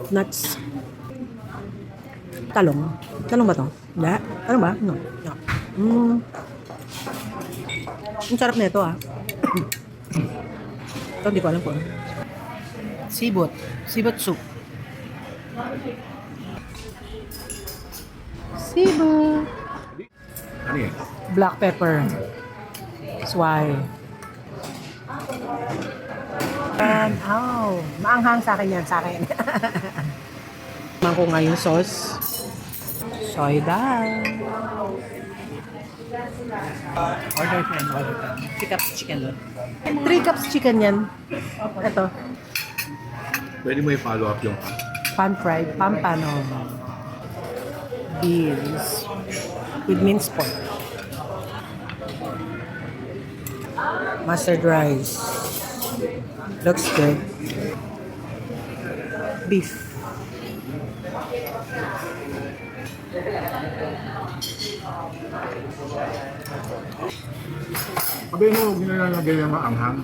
Nuts. Talong. Talong ba to? Hindi. Talong ba? No. No. Ang sarap na ito ah. Ito hindi ko alam po. Sibot. Sibot soup. Sibot. Ano yan? Black pepper. That's why. And, oh, maanghang sa akin yan, sa akin. Tingnan ko nga yung sauce. Soy dal. Order friend, order friend. 3 cups chicken lot. 3 cups chicken yan. Ito, Pwede mo i-follow up yung pan-fried, pampano. Beans. With minced pork. Mustard rice. Looks good. Beef. Sabi mo, huwag nilalagay yung maanghang.